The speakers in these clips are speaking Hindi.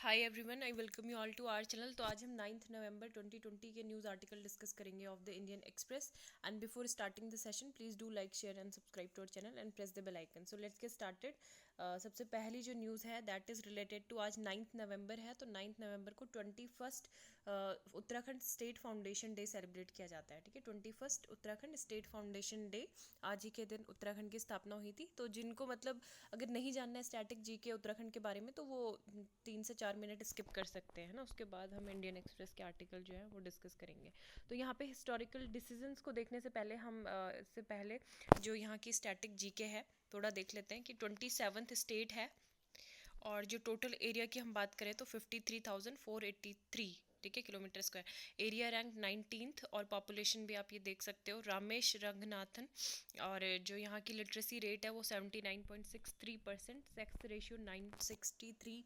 Hi everyone, I welcome you all to our channel. तो आज हम 9 नवंबर 2020 के न्यूज़ आर्टिकल डिस्कस करेंगे of the Indian Express. And before starting the session please do like share and subscribe to our channel and press the bell icon. So let's get started. सबसे पहली जो न्यूज़ है दैट इज़ रिलेटेड टू आज 9 नवंबर है। तो 9 नवंबर को 21st Uttarakhand state foundation day celebrate किया जाता है। ठीक है, 21st Uttarakhand state foundation day, आज ही के दिन उत्तराखंड की स्थापना हुई थी। तो जिनको मतलब अगर नहीं जानना है स्टैटिक जी के उत्तराखंड के बारे में तो वो 3 से 4 मिनट स्किप कर सकते हैं ना। उसके बाद हम इंडियन एक्सप्रेस के आर्टिकल जो है वो डिस्कस करेंगे। तो यहाँ पे हिस्टोरिकल डिसीजंस को देखने से पहले हम इससे पहले जो यहाँ की स्टैटिक जीके है थोड़ा देख लेते हैं कि 27th स्टेट है। और जो टोटल एरिया की हम बात करें तो 53,483, ठीक है, kilometre square. Area rank 19th और पॉपुलेशन भी आप ये देख सकते हो, रामेश रंगनाथन। और जो यहाँ की लिटरेसी रेट है वो 79.63%। सेक्स रेशियो 963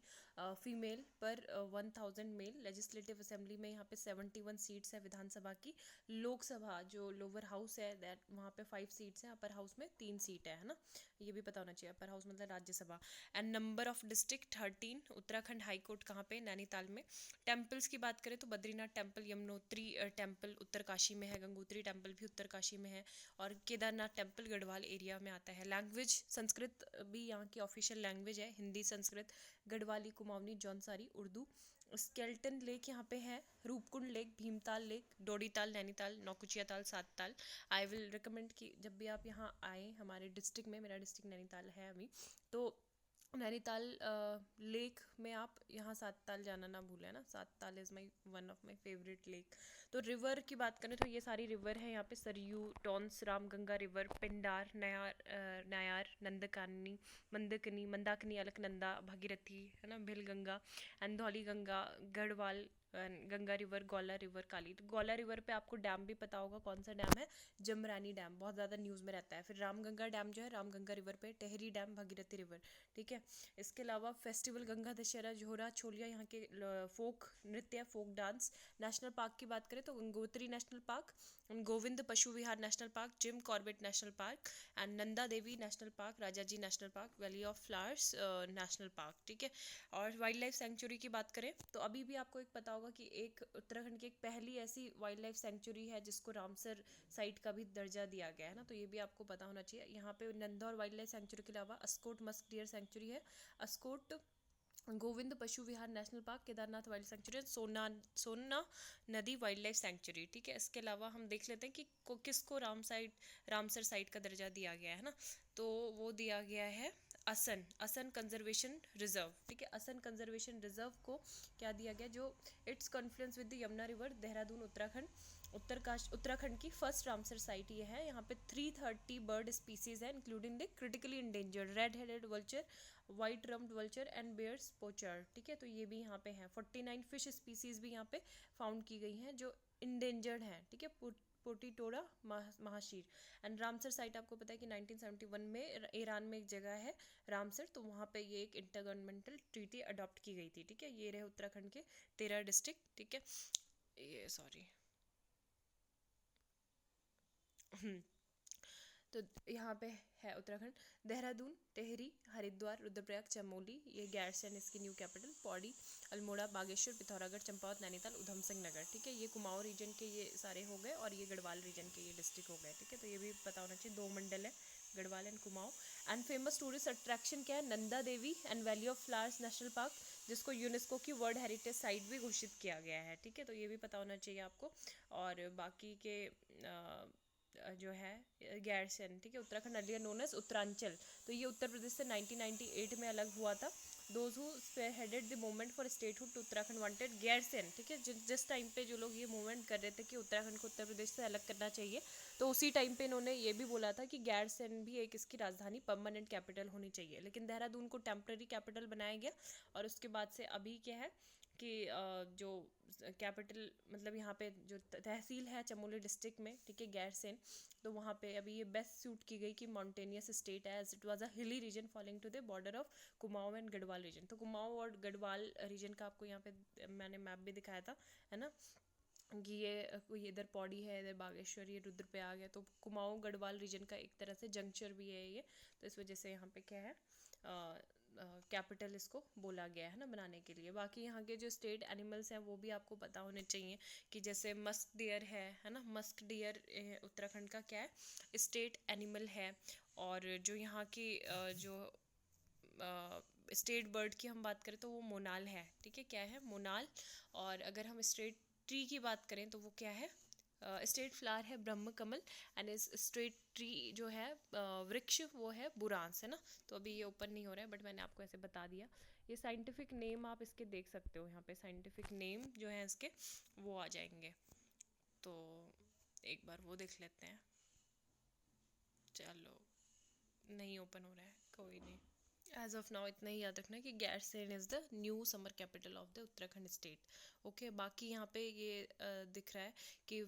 फीमेल पर 1000 मेल। लेजिस्लेटिव असेंबली में यहाँ पे 71 सीट्स है विधानसभा की। लोकसभा जो लोअर हाउस है दैट वहाँ पे 5 सीट्स हैं, अपर हाउस में 3 सीट है ना। ये भी पता होना चाहिए, अपर हाउस मतलब Rajya Sabha. And number of district 13। Uttarakhand high court कहाँ पे? नैनीताल में। टेम्पल्स की बात करें तो बद्रीनाथ टेम्पल, यमुनोत्री टेम्पल उत्तरकाशी में है, गंगोत्री टेम्पल भी उत्तरकाशी में है, और केदारनाथ टेम्पल गढ़वाल एरिया में आता है। लैंग्वेज संस्कृत भी यहाँ की ऑफिशियल लैंग्वेज है, हिंदी, संस्कृत, गढ़वाली, कुमाऊनी, जौनसारी, उर्दू। स्केल्टन लेक यहाँ पे है, रूपकुंड लेक, भीमताल लेक, डोडीताल, नैनीताल, नौकुचिया ताल, सात ताल। आई विल रिकमेंड कि जब भी आप यहाँ आए हमारे डिस्ट्रिक्ट में, मेरा डिस्ट्रिक्ट नैनीताल है अभी, तो नैनीताल लेक में आप यहाँ सात ताल जाना ना भूलें ना। सात ताल is my one of my favourite lake. तो रिवर की बात करें तो ये सारी रिवर है यहाँ पे, सरयू, टॉन्स, रामगंगा रिवर, पिंडार, नायार, नंदकानी, मंदकनी, मंदाकिनी, अलकनंदा, भागीरथी है ना, Bhilangana and Dhauli Ganga, Garhwal, Ganga river, Gaula river, Kali. तो गौला रिवर पे आपको डैम भी पता होगा, कौन सा डैम है? जमरानी डैम, बहुत ज़्यादा न्यूज़ में रहता है। फिर रामगंगा डैम जो है रामगंगा रिवर पे, टेहरी डैम, भागीरथी रिवर, ठीक है। इसके अलावा फेस्टिवल गंगा दशहरा, जोहरा, छोलिया यहाँ के फोक नृत्य, फोक डांस। नेशनल पार्क की बात करें तो Gangotri national park, Govind Pashu Vihar national park, Jim Corbett national park and Nanda Devi national park, Rajaji national park, valley of flowers national park, ठीक है। और वाइल्ड लाइफ सेंचुरी की बात करें तो अभी भी आपको एक पता होगा कि एक उत्तराखंड की एक पहली ऐसी वाइल्ड लाइफ सेंचुरी है जिसको रामसर साइट का भी दर्जा दिया गया है ना। तो ये भी आपको पता होना चाहिए। यहाँ पे नंदौर वाइल्ड लाइफ सेंचुरी के अलावा अस्कोट मस्क डियर सेंचुरी है, Askot Govind Pashu Vihar national park, Kedarnath wild sanctuary, Sona नदी वाइल्ड लाइफ सेंचुरी, ठीक है। इसके अलावा हम देख लेते हैं कि किसको रामसर साइट का दर्जा दिया गया है ना। तो वो दिया गया है असन कंजर्वेशन रिजर्व, ठीक है। असन कंजर्वेशन रिजर्व को क्या दिया गया? जो it's confluence with the Yamuna river, Dehradun, Uttarakhand की फर्स्ट रामसर साइट ये है। यहाँ पे 330 बर्ड स्पीसीज है including the critically endangered red headed vulture, white rumped vulture and Baer's pochard, ठीक है। तो ये भी यहाँ पे हैं। 49 फिश स्पीसीज भी यहाँ पे फाउंड की गई हैं जो इंडेंजर्ड हैं, ठीक है। पोटीटोरा महाशीर। एंड रामसर साइट आपको पता है कि 1971 में ईरान में एक जगह है रामसर, तो वहाँ पे ये एक इंटरगवर्नमेंटल ट्रीटी अडॉप्ट की गई थी, ठीक है। ये रहे उत्तराखंड के 13 डिस्ट्रिक्ट, ठीक है। ये सॉरी तो यहाँ पे है उत्तराखंड, देहरादून, टेहरी, हरिद्वार, रुद्रप्रयाग, चमोली, ये गैरसैंण इसकी न्यू कैपिटल, पौड़ी, अल्मोड़ा, बागेश्वर, पिथौरागढ़, चंपावत, नैनीताल, उधम सिंह नगर, ठीक है। ये कुमाऊं रीजन के ये सारे हो गए और ये गढ़वाल रीजन के ये डिस्ट्रिक्ट हो गए, ठीक है। तो ये भी पता होना चाहिए, 2 मंडल है, Garhwal and Kumaon. And famous tourist attraction क्या है? Nanda Devi and valley of flowers national park, जिसको यूनेस्को की वर्ल्ड हेरिटेज साइट भी घोषित किया गया है, ठीक है। तो ये भी पता होना चाहिए आपको। और बाकी के जो है गैरसैंण, ठीक है, Uttarakhand earlier known as Uttaranchal. तो ये उत्तर प्रदेश से 1998 में अलग हुआ था। Those who spearheaded the movement for statehood to Uttarakhand wanted Gairsain, ठीक है। जिस टाइम पे जो लोग ये मूवमेंट कर रहे थे कि उत्तराखंड को उत्तर प्रदेश से अलग करना चाहिए, तो उसी टाइम पे इन्होंने ये भी बोला था कि गैरसैंण भी एक इसकी राजधानी परमानेंट कैपिटल होनी चाहिए। लेकिन देहरादून को टेम्पररी कैपिटल बनाया गया। और उसके बाद से अभी क्या है कि जो कैपिटल मतलब यहाँ पे जो तहसील है चमोली डिस्ट्रिक्ट में, ठीक है, गैरसैंण, तो वहाँ पे अभी ये बेस्ट सूट की गई कि mountainous state as it was a hilly region following to the border of Kumaon and Garhwal region. तो कुमाऊं और गढ़वाल रीजन का आपको यहाँ पे मैंने मैप भी दिखाया था, है ना, कि ये इधर पौड़ी है, इधर बागेश्वर, ये रुद्रप्रयाग है। तो कुमाऊं गढ़वाल रीजन का एक तरह से जंक्चर भी है ये। तो इस वजह से यहाँ पे क्या है कैपिटल इसको बोला गया है ना बनाने के लिए। बाकी यहाँ के जो स्टेट एनिमल्स हैं वो भी आपको पता होने चाहिए कि जैसे मस्क डियर है ना, मस्क डियर उत्तराखंड का क्या है, स्टेट एनिमल है। और जो यहाँ की जो स्टेट बर्ड की हम बात करें तो वो मोनाल है, ठीक है, क्या है, मोनाल। और अगर हम स्टेट ट्री की बात करें तो वो क्या है, स्टेट फ्लावर है ब्रह्म कमल। एंड इस स्टेट ट्री जो है वृक्ष वो है बुरांस, है ना। तो अभी ये ओपन नहीं हो रहा है बट मैंने आपको ऐसे बता दिया। ये साइंटिफिक नेम आप इसके देख सकते हो, यहाँ पे साइंटिफिक नेम जो है इसके वो आ जाएंगे। तो एक बार वो देख लेते हैं। चलो, नहीं ओपन हो रहा है, कोई नहीं। एज ऑफ नाउ इतना ही याद रखना कि Gairsain is the new summer capital of the Uttarakhand state. Okay, बाकी यहाँ पे ये दिख रहा है कि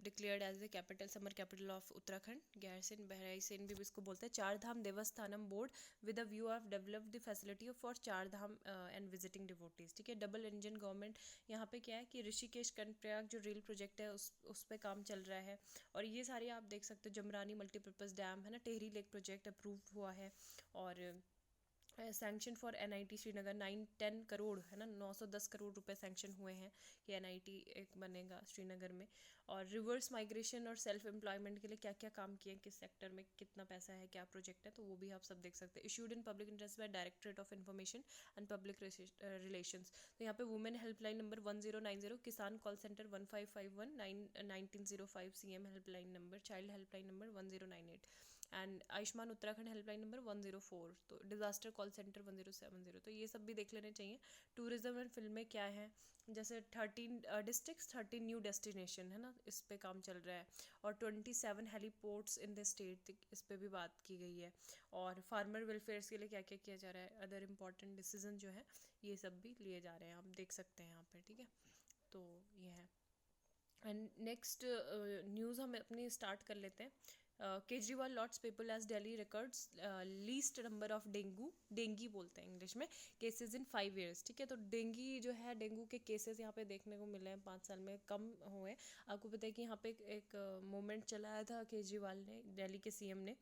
declared as the capital, summer capital of Uttarakhand Gairsain, Bharadisain भी इसको बोलते हैं। Char Dham Devasthanam board with a view of develop the facility for Char Dham and visiting devotees, ठीक है। डबल इंजन गवर्नमेंट, यहाँ पे क्या है कि ऋषिकेश कर्णप्रयाग जो रेल प्रोजेक्ट है उस पर काम चल रहा है। और ये सारे आप देख सकते हो, जमरानी मल्टीपर्पज़ डैम है ना, टेहरी लेक प्रोजेक्ट अप्रूव हुआ है। और sanction for NIT Srinagar 9-10 crore है ना, 910 करोड़ रुपए सैंक्शन हुए हैं कि एनआईटी एक बनेगा श्रीनगर में। और रिवर्स माइग्रेशन और सेल्फ एम्प्लॉयमेंट के लिए क्या क्या काम किए, किस सेक्टर में कितना पैसा है, क्या प्रोजेक्ट है, तो वो भी आप सब देख सकते हैं। Issued in public interest by directorate of information and public relations. तो यहाँ पे वुमेन हेल्पलाइन नंबर 1090, किसान call centre 1551 1905, CM helpline number, child helpline number 1098 and Ayushman Uttarakhand helpline number 104, तो डिजास्टर कॉल सेंटर 1070। तो ये सब भी देख लेने चाहिए। टूरिज्म एंड फिल्में क्या है, जैसे 13 डिस्ट्रिक्ट्स 13 न्यू डेस्टिनेशन है ना, इस पे काम चल रहा है। और 27 हेलीपोर्ट्स इन द स्टेट, इस पे भी बात की गई है। और फार्मर वेलफेयर के लिए क्या क्या किया जा रहा है, अदर इम्पॉर्टेंट डिसीजन जो है ये सब भी लिए जा रहे हैं, आप देख सकते हैं यहाँ पे, ठीक है। तो ये है। एंड नेक्स्ट न्यूज़ हम अपनी स्टार्ट कर लेते हैं। Kejriwal lots people as Delhi records least number of dengue बोलते हैं इंग्लिश में, केसेस इन 5 years, ठीक है। तो डेंगी जो है, डेंगू के केसेस यहाँ पे देखने को मिले हैं 5 साल में, कम हुए। आपको पता है कि यहाँ पे एक मूवमेंट चलाया था केजरीवाल ने, दिल्ली के सीएम ने,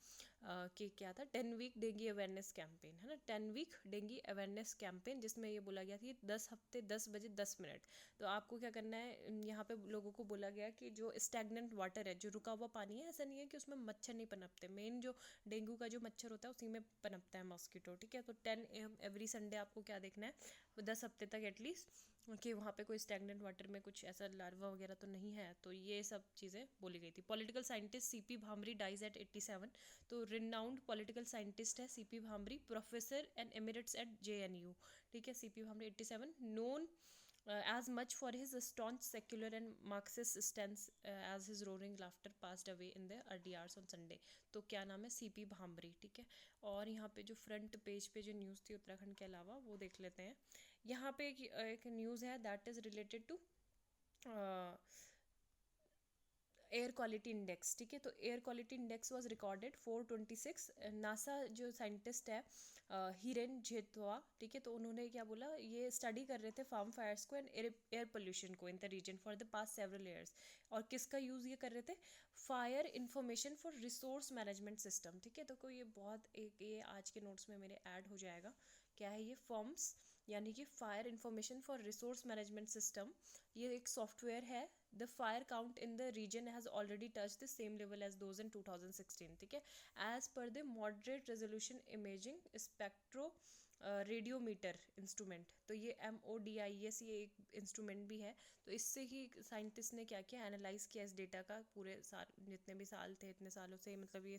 कि क्या था, 10 वीक डेंगी अवेयरनेस कैंपेन है ना, 10 वीक डेंगी अवेयरनेस कैंपेन, जिसमें ये बोला गया था 10 हफ्ते 10 बजे 10 मिनट। तो आपको क्या करना है, यहाँ पे लोगों को बोला गया कि जो स्टैग्नेंट वाटर है, जो रुका हुआ पानी है, ऐसा नहीं है कि उसमें मच्छर नहीं पनपते, मेन जो डेंगू का जो मच्छर होता है उसी में पनपता है मॉस्किटो, ठीक है। तो 10 AM एवरी संडे आपको क्या देखना है, 10 हफ्ते तक एटलीस्ट, कि वहाँ पे कोई स्टैग्नेंट वाटर में कुछ ऐसा लार्वा वगैरह तो नहीं है। तो ये सब चीज़ें बोली गई थी। Political scientist CP Bhambhri dies at 87। तो रिनाउंड पॉलिटिकल साइंटिस्ट है CP Bhambhri, professor and emirates at JNU, ठीक है। CP Bhambhri 87, known as much for his staunch secular and Marxist stance as his roaring laughter passed away in the early hours on Sunday। तो क्या नाम है, CP भामरी, ठीक है। और यहाँ पे जो फ्रंट पेज पे जो न्यूज़ थी उत्तराखंड के अलावा वो देख लेते हैं। यहाँ पे एक न्यूज़ है that is related to air quality index, ठीक है। तो air quality index was recorded 426। NASA जो साइंटिस्ट है हिरेन जेतवा, ठीक है, तो उन्होंने क्या बोला, ये स्टडी कर रहे थे फार्म फायर्स को एंड एयर पोल्यूशन को in the region for the past several years. और किसका यूज़ ये कर रहे थे, fire information for resource management system, ठीक है। तो कोई ये बहुत एक, ये आज के नोट्स में मेरे ऐड हो जाएगा, क्या है ये, फॉर्म्स यानी कि fire information for resource management system. ये एक सॉफ्टवेयर है। The fire count in the region has already touch the same level as those in 2016, ठीक है। As per the moderate resolution imaging spectroradiometer instrument. तो ये MODIS ये एक इंस्ट्रूमेंट भी है। तो इससे ही साइंटिस्ट ने क्या किया, एनालाइज किया इस डेटा का, पूरे जितने भी साल थे, इतने सालों से, मतलब ये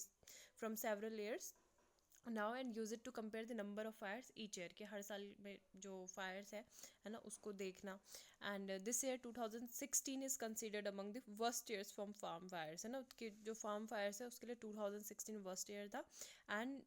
from several years now, and use it to compare the number of fires each year, के हर साल में जो फायर्स है ना उसको देखना। And this year 2016 is considered among the worst years from farm fires, है ना, कि जो फार्म फायर्स है उसके लिए 2016 वर्स्ट ईयर था। And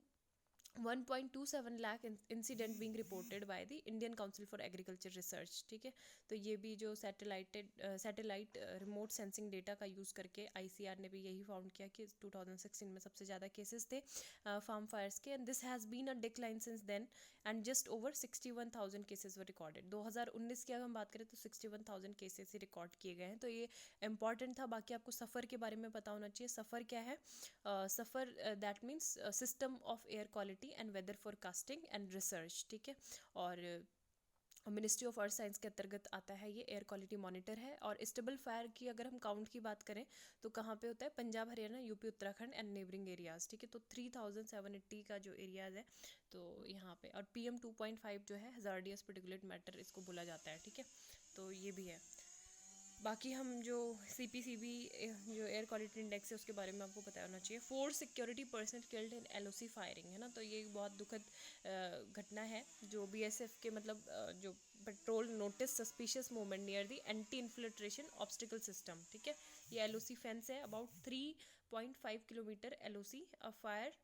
1.27 lakh incident being reported by the Indian council for agriculture research, ठीक है। तो ये भी जो सैटेलाइट रिमोट सेंसिंग डेटा का यूज़ करके ICR ने भी यही फाउंड किया कि 2016 में सबसे ज़्यादा केसेस थे फार्म फायर्स के। And this has been a decline since then, and just over 61,000 cases were recorded. 2019 की अगर हम बात करें तो 61,000 केसेस ही रिकॉर्ड किए गए हैं। तो ये इंपॉर्टेंट था। बाकी आपको सफ़र के बारे में पता होना चाहिए। सफ़र क्या है, SAFAR that means system of air quality authority and weather forecasting and research, ठीक है। और मिनिस्ट्री ऑफ अर्थ साइंस के अंतर्गत आता है, ये एयर क्वालिटी मॉनिटर है। और स्टेबल फायर की अगर हम काउंट की बात करें तो कहाँ पे होता है, Punjab, Haryana, UP, Uttarakhand and neighbouring areas, ठीक है। तो 3780 का जो एरियाज है तो यहाँ पे, और PM 2.5 जो है हजार्डियस पर्टिकुलेट मैटर इसको बोला जाता है, ठीक है। तो ये भी है। बाकी हम जो CPCB जो एयर क्वालिटी इंडेक्स है उसके बारे में आपको पता होना चाहिए। 4 security personal killed in LOC firing, है ना। तो ये एक बहुत दुखद घटना है जो BSF के मतलब जो patrol notice suspicious movement near the anti infiltration obstacle system, ठीक है। ये LOC फेंस है about 3.5 kilometre LOC। A fire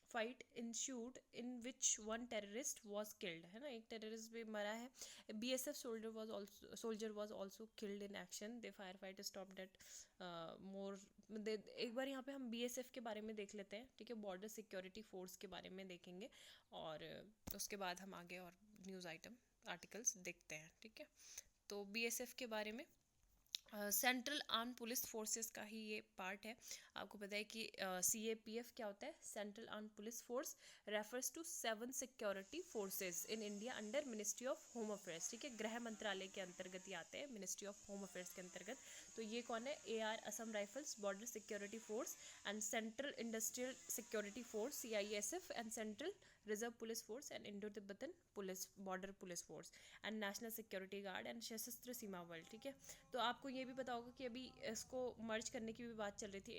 fight ensued in which one terrorist was killed, है ना, एक टेररिस्ट भी मरा है। BSF soldier was also killed in action, the fire fight stop that more. एक बार यहाँ पे हम BSF के बारे में देख लेते हैं, ठीक है, बॉर्डर सिक्योरिटी फोर्स के बारे में देखेंगे और उसके बाद हम आगे और न्यूज़ आइटम आर्टिकल्स देखते हैं, ठीक है। तो BSF के बारे में सेंट्रल आर्म पुलिस फोर्सेस का ही ये पार्ट है। आपको पता है कि CAPF क्या होता है, central arm police force refers to 7 security forces in India under ministry of home affairs, ठीक है। गृह मंत्रालय के अंतर्गत ये आते हैं, मिनिस्ट्री ऑफ होम अफेयर्स के अंतर्गत। तो ये कौन है, AR Assam rifles, border security force and central industrial security force CISF and central reserve police force and Indo Tibetan police border police force and national security guard and सशस्त्र सीमा बल, ठीक है। तो आपको ये भी पता होगा कि अभी इसको मर्ज करने की भी बात चल रही थी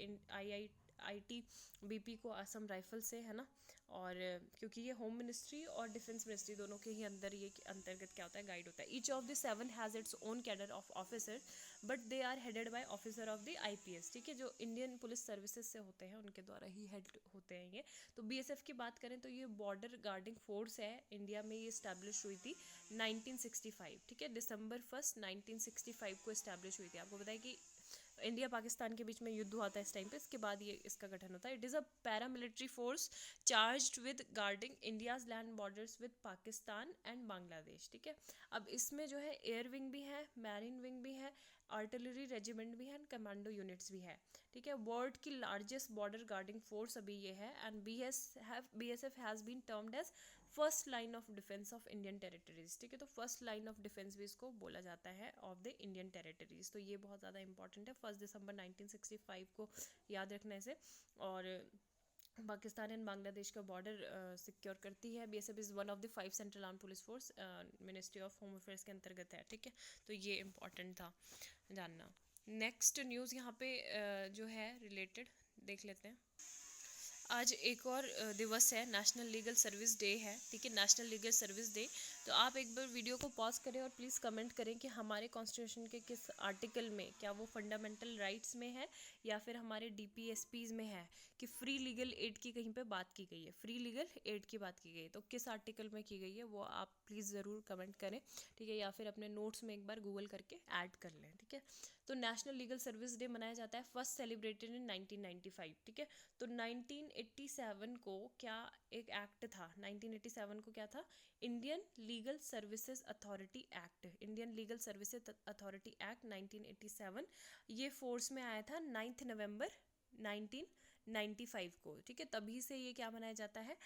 IITBP को असम राइफल से, है ना। और क्योंकि ये होम मिनिस्ट्री और डिफेंस मिनिस्ट्री दोनों के ही अंदर ये अंतर्गत क्या होता है, गाइड होता है। Each of the 7 has its own cadre of officer but they are headed by officer of the IPS, ठीक है। जो इंडियन पुलिस सर्विसेज से होते हैं उनके द्वारा ही हेड होते हैं ये। तो BSF की बात करें तो ये बॉर्डर गार्डिंग फोर्स है, इंडिया में ये इस्टेब्लिश हुई थी 1965, ठीक है। December 1, 1965 को इस्टेब्लिश हुई थी। आपको बताया कि इंडिया पाकिस्तान के बीच में युद्ध हुआ था इस टाइम पे, इसके बाद ये इसका गठन होता है। It is a paramilitary force charged with guarding India's land borders with Pakistan and Bangladesh, ठीक है। अब इसमें जो है एयर विंग भी है, मैरीन विंग भी है, आर्टिलरी रेजिमेंट भी है एंड कमांडो यूनिट्स भी है, ठीक है। वर्ल्ड की लार्जेस्ट बॉर्डर गार्डिंग फोर्स अभी ये है। And BSF has been termed as first line of defence of Indian territories, ठीक है। तो फर्स्ट लाइन ऑफ डिफेंस भी इसको बोला जाता है ऑफ द इंडियन टेरिटरीज। तो ये बहुत ज़्यादा इंपॉर्टेंट है, 1 दिसंबर 1965 को याद रखने से। और पाकिस्तान एंड बांग्लादेश का बॉर्डर सिक्योर करती है। BSF is one of the 5 central arm police force, ministry of home affairs के अंतर्गत है, ठीक है। तो ये इंपॉर्टेंट था जानना। नेक्स्ट न्यूज़ यहाँ पे जो है रिलेटेड देख लेते हैं। आज एक और दिवस है, नेशनल लीगल सर्विस डे है, ठीक है, नेशनल लीगल सर्विस डे। तो आप एक बार वीडियो को पॉज करें और प्लीज़ कमेंट करें कि हमारे कॉन्स्टिट्यूशन के किस आर्टिकल में, क्या वो फंडामेंटल राइट्स में है या फिर हमारे DPSPs में है कि फ्री लीगल एड की कहीं पे बात की गई है, फ्री लीगल एड की बात की गई है। तो किस आर्टिकल में की गई है वो आप प्लीज़ ज़रूर कमेंट करें, ठीक है, या फिर अपने नोट्स में एक बार गूगल करके ऐड कर लें, ठीक है। तो नेशनल लीगल सर्विस डे मनाया जाता है, फर्स्ट सेलिब्रेटेड इन 1995, ठीक है। तो 1987 को क्या एक एक्ट था, 1987 को क्या था, Indian legal services authority act, Indian legal services authority act 1987, ये फोर्स में आया था 9 नवंबर 1995 को, ठीक है। तभी से ये क्या मनाया जाता है,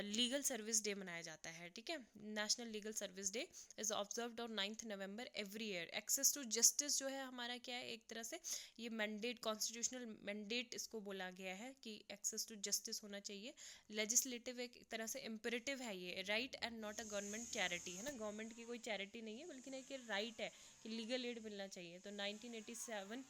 लीगल सर्विस डे मनाया जाता है, ठीक है। National legal service day is observed on 9 November every year. Access to justice जो है हमारा क्या है, एक तरह से ये मैंडेट, कॉन्स्टिट्यूशनल मैंडेट इसको बोला गया है कि एक्सेस टू जस्टिस होना चाहिए। लेजिस्लेटिव एक तरह से इम्पेरेटिव है ये, right and not a government charity, है ना, गवर्नमेंट की कोई चैरिटी नहीं है बल्कि एक राइट है कि लीगल एड मिलना चाहिए। तो 1987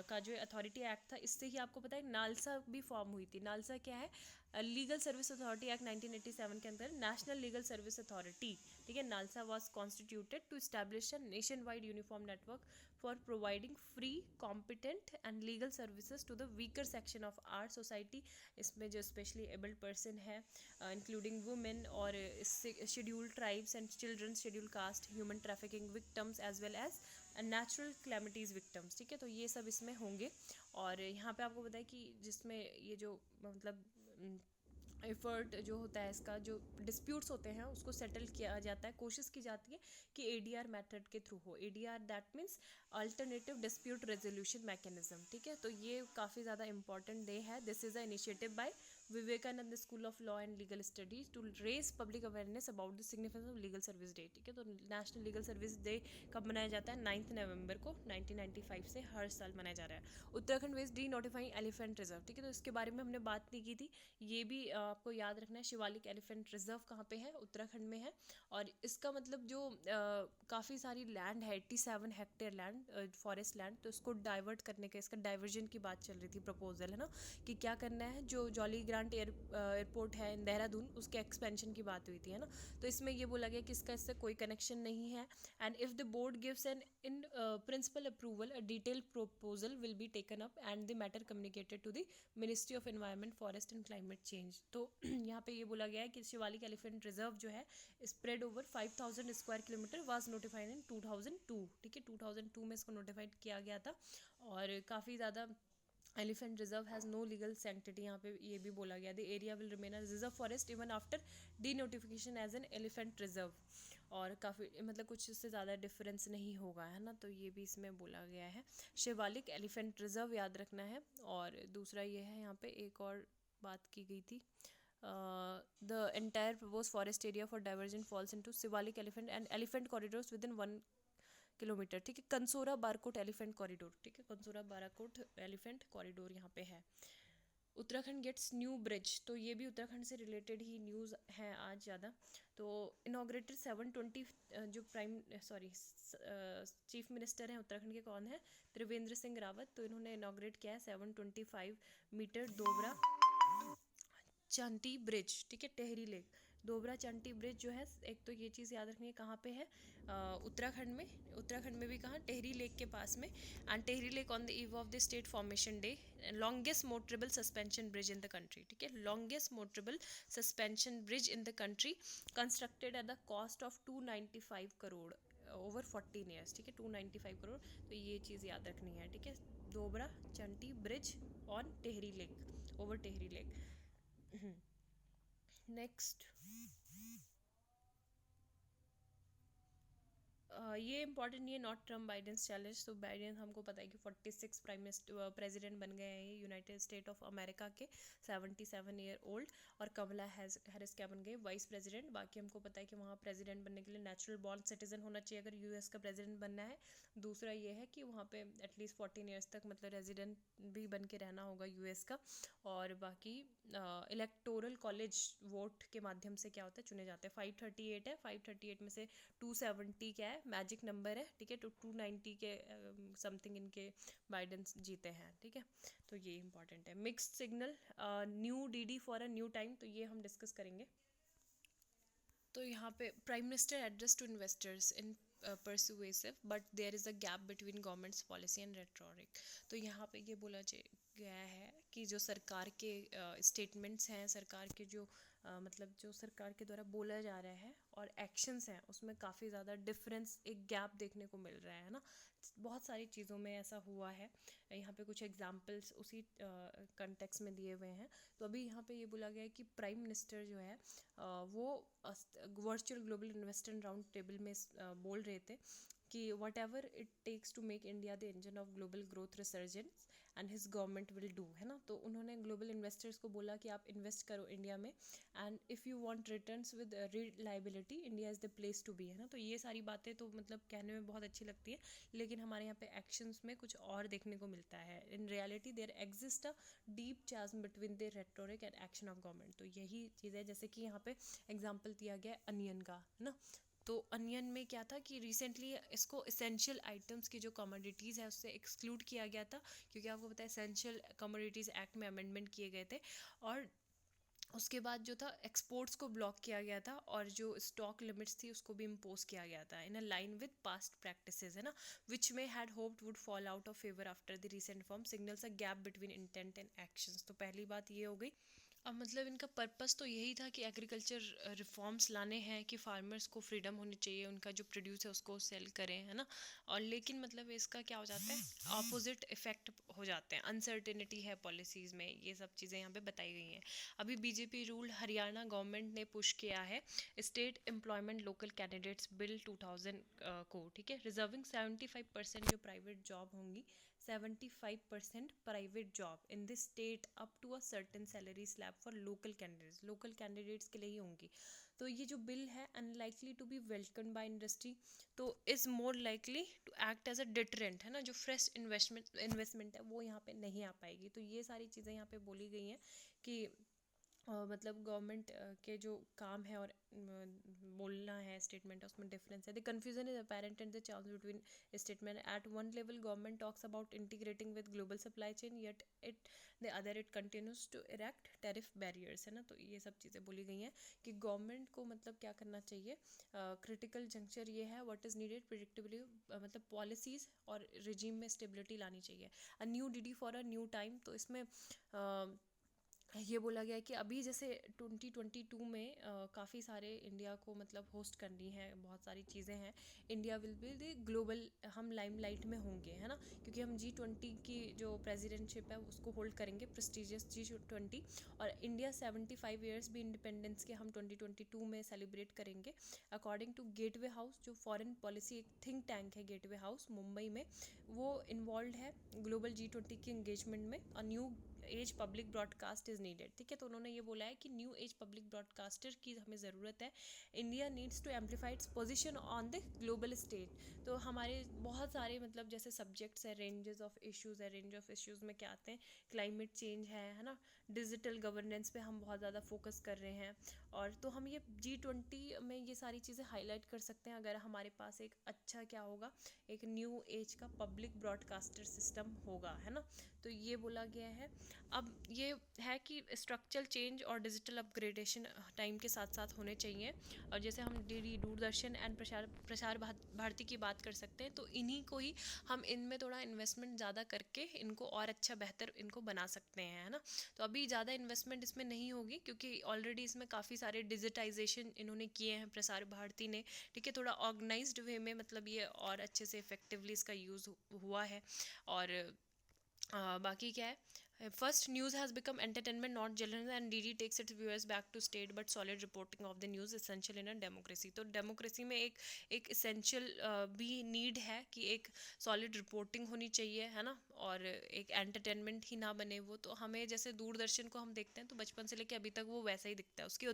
का जो अथॉरिटी एक्ट था, इससे ही आपको पता है नालसा भी फॉर्म हुई थी। नालसा क्या है, लीगल सर्विस अथॉरिटी एक्ट 1987 के अंदर नेशनल लीगल सर्विस अथॉरिटी, ठीक है, NALSA was constituted to establish a nation wide uniform network for providing free competent and legal services to the weaker section of our society. इसमें जो स्पेशली एबल्ड पर्सन है, इंक्लूडिंग वुमेन और scheduled tribes and children, schedule caste, human trafficking victims as well as natural calamities victims, ठीक है। तो ये सब इसमें होंगे। और यहाँ पे आपको पता है कि जिसमें ये जो मतलब एफर्ट जो होता है, इसका जो डिस्प्यूट्स होते हैं उसको सेटल किया जाता है, कोशिश की जाती है कि ADR मेथड के थ्रू हो। ADR that means alternative dispute resolution mechanism, ठीक है। तो ये काफ़ी ज़्यादा इंपॉर्टेंट डे है। This is a initiative by Vivekananda school of law and legal studies to raise public awareness about the significance of legal service day. ठीक है, तो नेशनल लीगल सर्विस डे कब मनाया जाता है? 9 नवंबर को 1995 से हर साल मनाया जा रहा है। Uttarakhand weighs denotifying elephant reserve. ठीक है, तो इसके बारे में हमने बात नहीं की थी, ये भी आपको याद रखना है। शिवालिक एलिफेंट रिजर्व कहाँ पे है? उत्तराखंड में है। और इसका मतलब जो काफ़ी सारी लैंड है, 87 हेक्टेयर लैंड, फॉरेस्ट लैंड, तो इसको डाइवर्ट करने का, इसका डाइवर्जन की बात चल रही थी, प्रपोजल है ना, कि क्या करना है। जो जॉली ग्रांट एयरपोर्ट है देहरादून, उसके एक्सपेंशन की बात हुई थी, है ना। तो इसमें ये बोला गया कि इसका इससे कोई कनेक्शन नहीं है। And if the board gives an in principle approval, a detail proposal will be taken up and the matter communicated to the Ministry of Environment, Forest and Climate Change। तो यहाँ पे ये बोला गया है कि शिवालिक एलिफेंट रिजर्व जो है spread over 5000 square kilometre was notified in 2002। ठीक है, 2002 में इसको नोटिफाइड किया गया था। और काफ़ी ज़्यादा elephant reserve has no legal sanctity, यहाँ पे ये भी बोला गया, the area will remain as reserve forest even after denotification as an elephant reserve. और काफ़ी मतलब कुछ इससे ज़्यादा डिफरेंस नहीं होगा, है ना, तो ये भी इसमें बोला गया है। शिवालिक एलिफेंट रिजर्व याद रखना है। और दूसरा ये है, यहाँ पे एक और बात की गई थी, the entire propose forest area for diversion falls into Shivalik elephant and elephant corridors with in 1 kilometre. ठीक है, कंसोरा बारकोट एलिफेंट कॉरिडोर। ठीक है, कंसोरा बाराकोट एलिफेंट कॉरिडोर यहाँ पे है। उत्तराखंड गेट्स न्यू ब्रिज, तो ये भी उत्तराखंड से रिलेटेड ही न्यूज़ है आज ज़्यादा। तो इनॉग्रेटेड 720, जो चीफ मिनिस्टर हैं उत्तराखंड के कौन है? त्रिवेंद्र सिंह रावत। तो इन्होंने इनॉग्रेट किया है 725 मीटर दोबरा चंटी ब्रिज। ठीक है, टेहरी लेक दोबरा चंटी ब्रिज जो है, एक तो ये चीज़ याद रखनी है कहाँ पे है, उत्तराखंड में। उत्तराखंड में भी कहाँ? टेहरी लेक के पास में। And Tehri lake on the eve of the state formation day, longest motorable suspension bridge in the country. ठीक है, longest motorable suspension bridge in the country, constructed at the cost of 295 crore over 14 years. ठीक है, 295 करोड़, तो ये चीज़ याद रखनी है। ठीक है, Dobra Chanti bridge on Tehri lake, over Tehri lake. Next, ये इंपॉर्टेंट नहीं है, नॉट ट्रम्प बाइडेंस चैलेंज। तो बाइडेन हमको पता है कि 46 प्रेसिडेंट बन गए हैं यूनाइटेड स्टेट ऑफ अमेरिका के, 77 ईयर ओल्ड। और कमला हैरिस क्या बन गए? Vice president. बाकी हमको पता है कि वहाँ प्रेसिडेंट बनने के लिए नेचुरल बॉर्न सिटीजन होना चाहिए अगर यूएस का प्रेसिडेंट बनना है। दूसरा ये है कि वहाँ पे एटलीस्ट 14 ईयर्स तक मतलब रेजिडेंट भी बन के रहना होगा यूएस का। और बाकी इलेक्टोरल कॉलेज वोट के माध्यम से क्या होता है, चुने जाते हैं। 538 है, 538 में से 270 क्या है, मैजिक नंबर है। ठीक है, तो 290 के समथिंग इनके बाइडेन जीते हैं। ठीक है, तो ये इंपॉर्टेंट है। Mixed signal, new DD for a new time, तो ये हम डिस्कस करेंगे। तो यहाँ पे prime minister address to investors in persuasive but there is a gap between government's policy and rhetoric. तो यहाँ पे ये बोला गया है कि जो सरकार के स्टेटमेंट्स हैं, सरकार के जो मतलब जो सरकार के द्वारा बोला जा रहा है और एक्शंस हैं, उसमें काफ़ी ज़्यादा डिफरेंस, एक गैप देखने को मिल रहा है ना। बहुत सारी चीज़ों में ऐसा हुआ है। यहाँ पे कुछ एग्जांपल्स उसी कंटेक्स्ट में दिए हुए हैं। तो अभी यहाँ पे ये बोला गया है कि प्राइम मिनिस्टर जो है वो virtual global investor round table में बोल रहे थे कि whatever it takes to make India the engine of global growth resurgence and his government will do, है ना। तो उन्होंने ग्लोबल इन्वेस्टर्स को बोला कि आप इन्वेस्ट करो इंडिया में, and if you want returns with reliability, India is the place to be, है ना। तो ये सारी बातें तो मतलब कहने में बहुत अच्छी लगती है, लेकिन हमारे यहाँ पे एक्शंस में कुछ और देखने को मिलता है। In reality there exist a deep chasm between the rhetoric and action of government. तो यही चीज़ है, जैसे कि यहाँ पे एग्जाम्पल दिया गया अनियन का, है ना। तो अनियन में क्या था कि रिसेंटली इसको एसेंशियल आइटम्स की जो कमोडिटीज़ है उससे एक्सक्लूड किया गया था, क्योंकि आपको पता है एसेंशियल कमोडिटीज़ एक्ट में अमेंडमेंट किए गए थे। और उसके बाद जो था एक्सपोर्ट्स को ब्लॉक किया गया था, और जो स्टॉक लिमिट्स थी उसको भी इम्पोज किया गया था in a line with past practices, है ना, which may had hoped would fall out of favour after the recent form signals a gap between intent and actions. तो पहली बात ये हो गई। अब मतलब इनका पर्पस तो यही था कि एग्रीकल्चर रिफॉर्म्स लाने हैं, कि फार्मर्स को फ्रीडम होनी चाहिए, उनका जो प्रोड्यूस है उसको सेल करें, है ना। और लेकिन मतलब इसका क्या हो जाता है, ऑपोजिट इफेक्ट हो जाते हैं, अनसर्टेनिटी है पॉलिसीज़ में, ये सब चीज़ें यहाँ पे बताई गई हैं। अभी बीजेपी रूल्ड हरियाणा गवर्नमेंट ने पुश किया है state employment local candidates bill 2000 को, ठीक है, रिजर्विंग 75% जो प्राइवेट जॉब होंगी 75% private job in this state up to a certain salary slab for local candidates के लिए ही होंगी। तो ये जो बिल है unlikely to be welcome by industry, तो is more likely to act as a deterrent, है ना, जो फ्रेश इन्वेस्टमेंट है वो यहाँ पे नहीं आ पाएगी। तो ये सारी चीज़ें यहाँ पे बोली गई हैं कि मतलब गवर्नमेंट के जो काम है और बोलना है स्टेटमेंट है उसमें डिफरेंस है। The confusion is apparent and the chance between statement at one level government talks about integrating with global supply chain yet it the other it continues to erect tariff barriers, है ना। तो ये सब चीज़ें बोली गई हैं कि गवर्नमेंट को मतलब क्या करना चाहिए। क्रिटिकल जंक्चर ये है व्हाट इज़ नीडेड प्रिडिक्टेबली, मतलब पॉलिसीज़ और रिजीम में स्टेबिलिटी लानी चाहिए। A new DD for a new time, तो इसमें ये बोला गया है कि अभी जैसे 2022 में काफ़ी सारे इंडिया को मतलब होस्ट करनी है, बहुत सारी चीज़ें हैं। India will be the global, हम लाइमलाइट में होंगे, है ना, क्योंकि हम G20 की जो प्रेसिडेंटशिप है उसको होल्ड करेंगे, प्रेस्टिजियस G20। और इंडिया 75 ईयर्स भी इंडिपेंडेंस के हम 2022 में सेलिब्रेट करेंगे। अकॉर्डिंग टू गेटवे हाउस, जो फॉरेन पॉलिसी एक थिंक टैंक है गेटवे हाउस मुंबई में, वो इन्वॉल्व है ग्लोबल G20 की एंगेजमेंट में। और new age public broadcast is needed, ठीक है। तो उन्होंने ये बोला है कि न्यू एज पब्लिक ब्रॉडकास्टर की हमें ज़रूरत है। India needs to amplify its position on the global stage. तो हमारे बहुत सारे मतलब जैसे सब्जेक्ट्स है, रेंजेस ऑफ इश्यूज़ है, रेंज ऑफ इश्यूज़ में क्या आते हैं, क्लाइमेट चेंज है ना, डिजिटल गवर्नेंस पे हम बहुत ज़्यादा फोकस कर रहे हैं। और तो हम ये G20 में ये सारी चीज़ें हाईलाइट कर सकते हैं अगर हमारे पास एक अच्छा क्या होगा, एक न्यू एज का पब्लिक ब्रॉडकास्टर सिस्टम होगा, है ना। तो ये बोला गया है। अब ये है कि स्ट्रक्चरल चेंज और डिजिटल अपग्रेडेशन टाइम के साथ साथ होने चाहिए। और जैसे हम डीडी दूरदर्शन एंड प्रसार भारती की बात कर सकते हैं, तो इन्हीं को ही हम इनमें थोड़ा इन्वेस्टमेंट ज़्यादा करके इनको और अच्छा बेहतर इनको बना सकते हैं, है ना। तो अभी ज़्यादा इन्वेस्टमेंट इसमें नहीं होगी क्योंकि ऑलरेडी इसमें काफ़ी सारे डिजिटाइजेशन इन्होंने किए हैं प्रसार भारती ने, ठीक है। थोड़ा ऑर्गेनाइज्ड वे में मतलब ये और अच्छे से इफेक्टिवली इसका यूज़ हुआ है। और बाकी क्या है, first news has become entertainment not journalism and DD takes its viewers back to state but solid reporting of the news essential in a democracy. तो डेमोक्रेसी में एक एसेंशियल भी नीड है कि एक सॉलिड रिपोर्टिंग होनी चाहिए, है ना, और एक एंटरटेनमेंट ही ना बने वो। तो हमें जैसे दूरदर्शन को हम देखते हैं तो बचपन से लेके अभी तक वो वैसा ही दिखता है, उसकी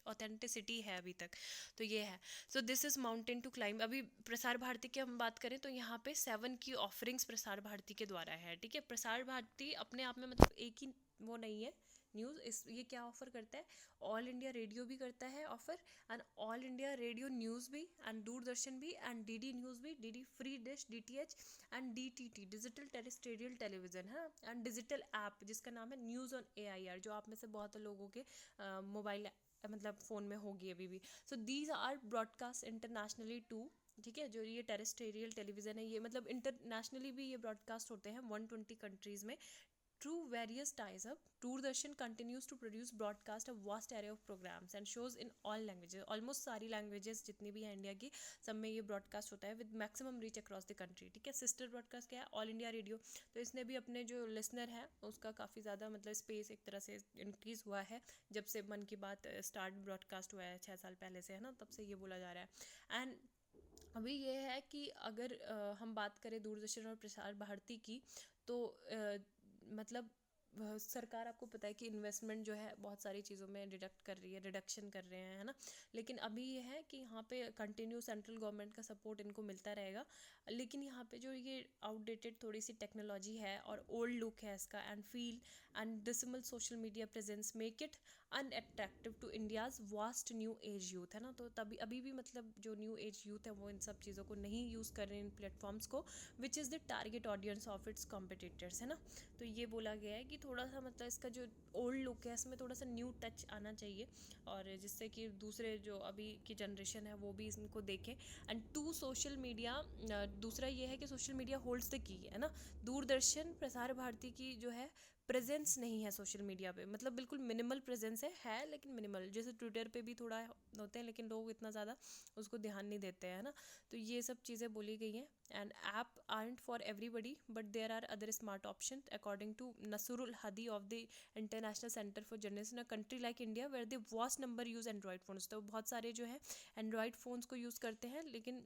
ऑथेंटिसिटी है अभी तक। तो ये है। So this is mountain to climb. अभी प्रसार भारती की हम बात करें तो यहाँ पे 7 की ऑफरिंग्स प्रसार भारती के द्वारा है, ठीक है। प्रसार भारती अपने आप में मतलब एक ही वो नहीं है न्यूज़, इस ये क्या ऑफ़र करता है, ऑल इंडिया रेडियो भी करता है offer, and all India radio news भी, एंड दूरदर्शन भी, एंड डीडी न्यूज़ भी, DD free dish DTH, and DTT digital terrestrial television है, एंड डिजिटल ऐप जिसका नाम है न्यूज़ ऑन AIR, जो आप में से बहुत लोगों के मोबाइल मतलब फ़ोन में होगी अभी भी। So these are broadcast internationally to, ठीक है। जो ये टेरेस्ट्रियल टेलीविज़न है ये मतलब इंटरनेशनली भी ये ब्रॉडकास्ट होते हैं 120 कंट्रीज़ में through various ties up. Doordarshan continues to produce broadcast a vast array of programmes and shows in all languages, almost सारी लैंग्वेजेस जितनी भी हैं इंडिया की सब में ये ब्रॉडकास्ट होता है with maximum reach across the country, ठीक है। सिस्टर ब्रॉडकास्ट क्या है, ऑल इंडिया रेडियो। तो इसने भी अपने जो लिसनर है उसका काफ़ी ज़्यादा मतलब स्पेस एक तरह से इंक्रीज़ हुआ है जब से मन की बात स्टार्ट ब्रॉडकास्ट हुआ है 6 साल पहले से, है ना, तब से ये बोला जा रहा है। एंड अभी ये है कि अगर हम बात करें दूरदर्शन और प्रसार भारती की, तो मतलब सरकार आपको पता है कि इन्वेस्टमेंट जो है बहुत सारी चीज़ों में डिडक्ट कर रही है, रिडक्शन कर रहे हैं, है ना। लेकिन अभी ये है कि यहाँ पे कंटिन्यू सेंट्रल गवर्नमेंट का सपोर्ट इनको मिलता रहेगा। लेकिन यहाँ पे जो ये आउटडेटेड थोड़ी सी टेक्नोलॉजी है और ओल्ड लुक है इसका, and feel and dismal social media presence make it unattractive to India's vast new age youth, है ना। तो तभी अभी भी मतलब जो न्यू एज यूथ है वो इन सब चीज़ों को नहीं यूज़ कर रहे हैं, इन प्लेटफॉर्म्स को, which is the target audience of its competitors, है ना। तो ये बोला गया है कि थोड़ा सा मतलब इसका जो ओल्ड लुक है इसमें थोड़ा सा न्यू टच आना चाहिए, और जिससे कि दूसरे जो अभी की जनरेशन है वो भी इनको देखें। एंड टू सोशल मीडिया, दूसरा ये है कि social media holds the key, है ना। दूरदर्शन प्रसार भारती की जो है प्रेजेंस नहीं है सोशल मीडिया पे, मतलब बिल्कुल मिनिमल प्रेजेंस है लेकिन मिनिमल। जैसे ट्विटर पे भी थोड़ा होते हैं लेकिन लोग इतना ज़्यादा उसको ध्यान नहीं देते हैं ना। तो ये सब चीज़ें बोली गई हैं। And app are for everybody but there are other smart option according to Nasrul Hadi of the International Center for Journalism in a country like India where the vast number use Android phones. तो बहुत सारे जो है एंड्रॉयड फ़ोन्स को यूज़ करते हैं लेकिन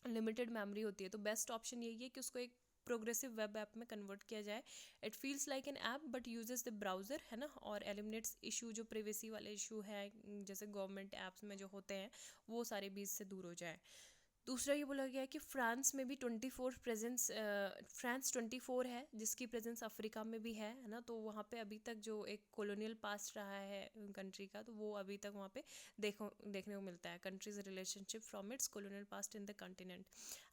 लिमिटेड मेमोरी होती है। तो बेस्ट ऑप्शन यही है कि उसको एक प्रोग्रेसिव वेब ऐप में कन्वर्ट किया जाए. It feels like an app but uses the browser, है ना, और एलिमिनेट्स इशू जो प्रिवेसी वाले इशू है जैसे गवर्नमेंट ऐप्स में जो होते हैं वो सारे बीच से दूर हो जाए. दूसरा ये बोला गया है कि फ्रांस में भी 24 प्रेजेंस, फ्रांस 24 है जिसकी प्रेजेंस अफ्रीका में भी है ना. तो वहाँ पे अभी तक जो एक कॉलोनियल पास्ट रहा है कंट्री का, तो वो अभी तक वहाँ पे देखने को मिलता है. Countries relationship from its colonial past in the continent.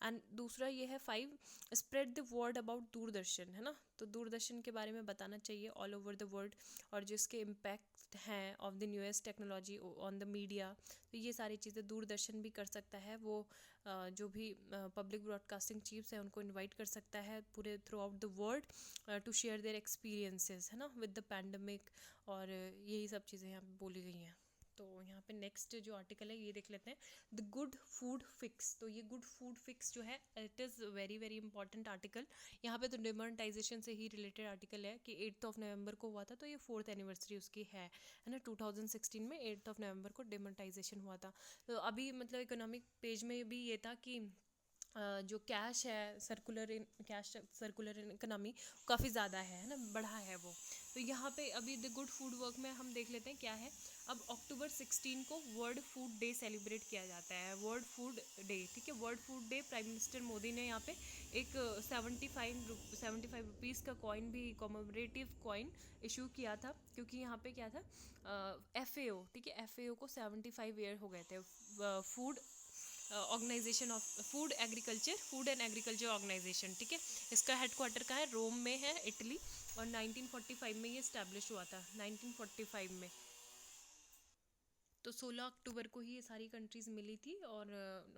And दूसरा ये है 5, spread the word about Doordarshan, है ना. तो दूरदर्शन के बारे में बताना चाहिए ऑल ओवर द वर्ल्ड, और जो इसके इम्पैक्ट हैं of the newest technology on the media. तो ये सारी चीज़ें दूरदर्शन भी कर सकता है. वो जो भी पब्लिक ब्रॉडकास्टिंग चीफ्स हैं उनको इनवाइट कर सकता है पूरे throughout the world to share their experiences, है ना, विद द पैंडमिक. और यही सब चीज़ें यहाँ पे बोली गई हैं. तो यहाँ पे नेक्स्ट जो आर्टिकल है ये देख लेते हैं, द गुड फूड फिक्स. तो ये गुड फूड फिक्स जो है it is very very important article. यहाँ पे तो डिमोनेटाइजेशन से ही रिलेटेड आर्टिकल है कि 8 नवंबर को हुआ था, तो ये 4th एनिवर्सरी उसकी है ना. 2016 में 8 नवंबर को डिमोनेटाइजेशन हुआ था. तो अभी मतलब इकोनॉमिक पेज में भी ये था कि जो कैश है सर्कुलर इकोनॉमी काफ़ी ज़्यादा है ना, बढ़ा है वो. तो यहाँ पे अभी द गुड फूड वर्क में हम देख लेते हैं क्या है. अब अक्टूबर 16 को वर्ल्ड फूड डे सेलिब्रेट किया जाता है, वर्ल्ड फूड डे, ठीक है. World food day prime minister Modi ने यहाँ पे एक 75 रुपीज़ का कॉइन भी, कॉमोमरेटिव कॉइन इशू किया था, क्योंकि यहाँ पे क्या था, FAO, ठीक है, FAO को 75 ईयर हो गए थे. Food organisation of food and agriculture organisation, ठीक है. इसका हेडक्वार्टर का है रोम में है, इटली. और 1945 में ये इस्टेब्लिश हुआ था, 1945 में. तो 16 अक्टूबर को ही ये सारी कंट्रीज़ मिली थी, और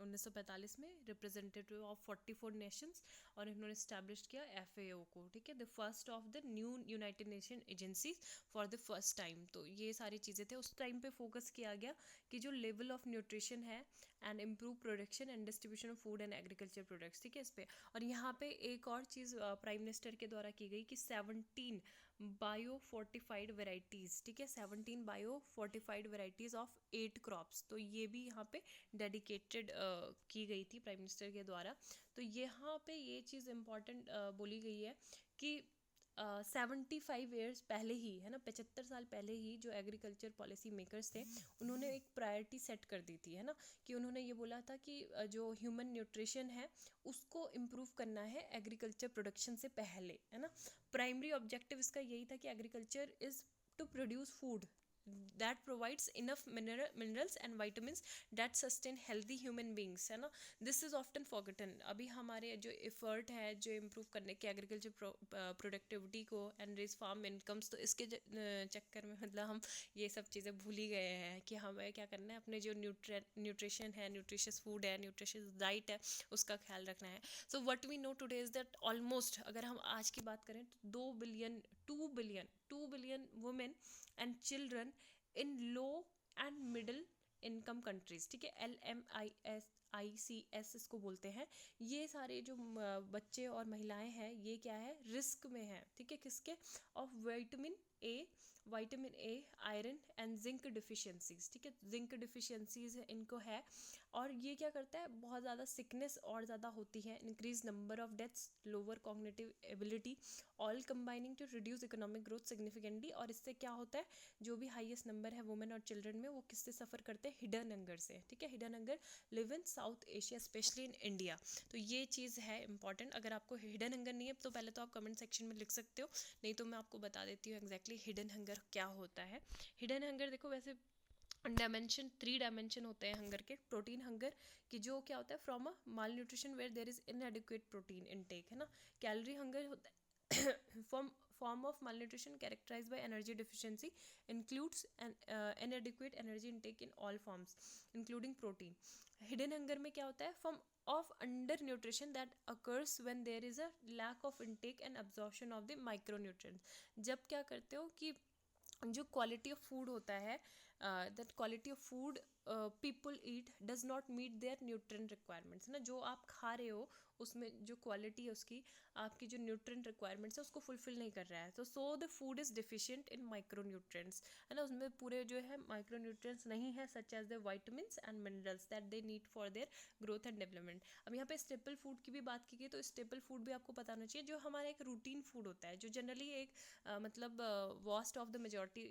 1945 में रिप्रेजेंटेटिव ऑफ 44 नेशंस, और इन्होंने इस्टेब्लिश किया FAO को, ठीक है, the first of the new United nation agency for the first time. तो ये सारी चीज़ें थे. उस टाइम पे फोकस किया गया कि जो लेवल ऑफ न्यूट्रिशन है and improve production and distribution of food and agriculture products, ठीक है, इस पे. और यहाँ पे एक और चीज़ प्राइम मिनिस्टर के द्वारा की गई कि 17 बायो फोर्टिफाइड वेराइटीज़, ठीक है, 17 bio fortified varieties of 8 crops. तो ये भी यहाँ पे डेडिकेटेड की गई थी प्राइम मिनिस्टर के द्वारा. तो यहाँ पे ये चीज़ इम्पॉर्टेंट बोली गई है कि 75 ईयर्स पहले ही, है ना, 75 साल पहले ही जो एग्रीकल्चर पॉलिसी मेकर्स थे उन्होंने एक प्रायोरिटी सेट कर दी थी, है ना, कि उन्होंने ये बोला था कि जो ह्यूमन न्यूट्रिशन है उसको इम्प्रूव करना है एग्रीकल्चर प्रोडक्शन से पहले, है ना. प्राइमरी ऑब्जेक्टिव इसका यही था कि agriculture is to produce food that provides enough minerals and vitamins that sustain healthy human beings, है ना. This is often forgotten. अभी हमारे जो एफर्ट है जो इम्प्रूव करने के एग्रीकल्चर प्रोडक्टिविटी को एंड रेज फार्म इनकम्स, तो इसके चक्कर में मतलब हम ये सब चीज़ें भूल ही गए हैं कि हमें क्या करना है, अपने जो न्यूट्रिशन है, न्यूट्रिशियस फूड है, न्यूट्रिशियस डाइट है, उसका ख्याल रखना है. So what we know today is that almost, अगर हम आज की बात करें तो 2 billion women and children in low and middle income countries, ठीक है, LMICS इसको बोलते हैं. ये सारे जो बच्चे और महिलाएं हैं ये क्या है, रिस्क में है, ठीक है, किसके, of vitamin A, iron and zinc deficiencies, ठीक है, जिंक डिफिशियंसीज इनको है. और ये क्या करता है, बहुत ज़्यादा सिकनेस और ज़्यादा होती है, increase number of deaths, lower cognitive ability, all combining to reduce economic growth significantly. और इससे क्या होता है, जो भी हाईएस्ट नंबर है वुमेन और चिल्ड्रन में, वो किससे सफ़र करते हैं, हिडन हंगर से, ठीक है. Hidden hunger live in south Asia specially in India. तो ये चीज़ है इंपॉर्टेंट. अगर आपको हिडन हंगर नहीं है तो पहले तो आप कमेंट सेक्शन में लिख सकते हो, नहीं तो मैं आपको बता देती हूँ एग्जैक्टली हिडन हंगर क्या होता है. हिडन हंगर देखो, वैसे 3 डायमेंशन होते हैं हंगर के. प्रोटीन हंगर कि जो क्या होता है, from a malnutrition where there is inadequate protein intake, है ना. कैलोरी हंगर होता है form of malnutrition characterized by energy deficiency, includes an inadequate energy intake in all forms including protein. Hidden hunger में क्या होता है, form of undernutrition that occurs when there is a lack of intake and absorption of the micronutrients. जब क्या करते हो कि जो क्वालिटी ऑफ फूड होता है, that quality of food people eat does not meet their nutrient requirements, है ना, जो आप खा रहे हो उसमें जो क्वालिटी है उसकी, आपकी जो न्यूट्रिएंट रिक्वायरमेंट्स है उसको फुलफिल नहीं कर रहा है, तो so the food is deficient in micro nutrients, है ना, उसमें पूरे जो है माइक्रो न्यूट्रिएंट्स नहीं है, such as the vitamins and minerals that they need for their growth and development. अब यहाँ पे स्टेपल फूड की भी बात की गई, तो स्टेपल फूड भी आपको पता होना चाहिए, जो हमारा एक रूटीन फूड होता है, जो जनरली एक मतलब vast of the majority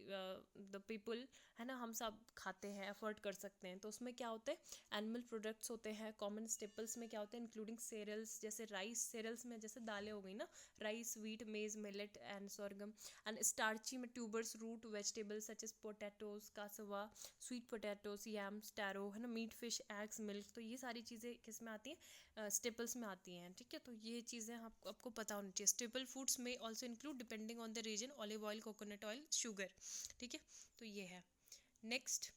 the people, है ना, हम सब खाते हैं, अफोर्ड कर सकते हैं, तो उसमें क्या होता है, एनिमल प्रोडक्ट्स होते हैं, कॉमन स्टेपल्स में क्या होता है, इंक्लूडिंग सेरियल्स, जैसे राइस, सेरियल्स में जैसे दालें हो गई ना, rice, wheat, maize, millet and sorghum, and starchy में tubers, root, vegetables such as potatoes, cassava, sweet potatoes, yams, taro, है ना, मीट, फिश, एग्स, मिल्क, तो ये सारी चीज़ें किस में आती हैं, स्टेपल्स में आती हैं, ठीक है, तो ये चीज़ें आपको पता होनी चाहिए। स्टेपल फूड्स में also include depending on the region olive oil, coconut oil, sugar, ठीक है, तो ये है। नेक्स्ट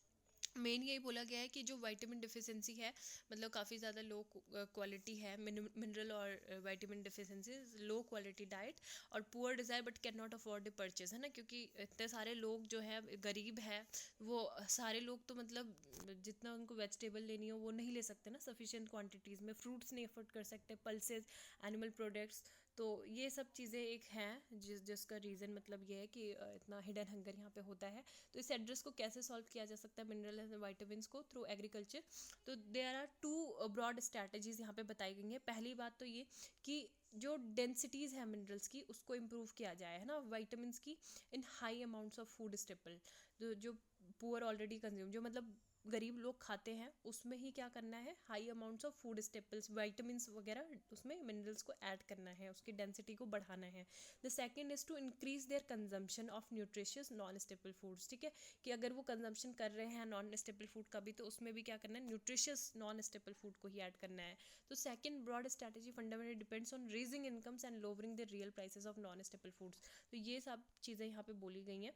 मेन यही बोला गया है कि जो विटामिन डिफिशिएंसी है, मतलब काफ़ी ज़्यादा लो क्वालिटी है, मिनरल और vitamin deficiency, low quality diet, और poor desire but can not afford the purchase, है ना, क्योंकि इतने सारे लोग जो है गरीब है, वो सारे लोग तो मतलब जितना उनको वेजिटेबल लेनी हो वो नहीं ले सकते ना सफिशिएंट क्वांटिटीज़ में, फ्रूट्स नहीं अफोर्ड कर सकते, पल्सेस, एनिमल प्रोडक्ट्स, तो ये सब चीज़ें एक हैं जिसका रीज़न मतलब ये है कि इतना हिडन हंगर यहाँ पे होता है। तो इस एड्रेस को कैसे सॉल्व किया जा सकता है मिनरल एंड वाइटामिन्स को, थ्रू एग्रीकल्चर। तो देयर आर 2 ब्रॉड स्ट्रैटेजीज यहाँ पे बताई गई हैं। पहली बात तो ये कि जो डेंसिटीज़ है मिनरल्स की उसको इम्प्रूव किया जाए, है ना, वाइटामिन्स की इन high amounts of food staple, जो पुअर ऑलरेडी कंज्यूम, जो मतलब गरीब लोग खाते हैं, उसमें ही क्या करना है, high amounts of food staples, vitamins वगैरह, उसमें मिनरल्स को ऐड करना है, उसकी डेंसिटी को बढ़ाना है। The second is to increase their consumption of nutritious non staple foods, ठीक है, कि अगर वो कंजम्पशन कर रहे हैं नॉन स्टेपल फूड का भी, तो उसमें भी क्या करना है, न्यूट्रिशियस नॉन स्टेपल फूड को ही ऐड करना है। तो second broad strategy fundamentally depends on raising incomes and lowering the real prices of non staple foods. तो ये सब चीज़ें यहाँ पे बोली गई हैं।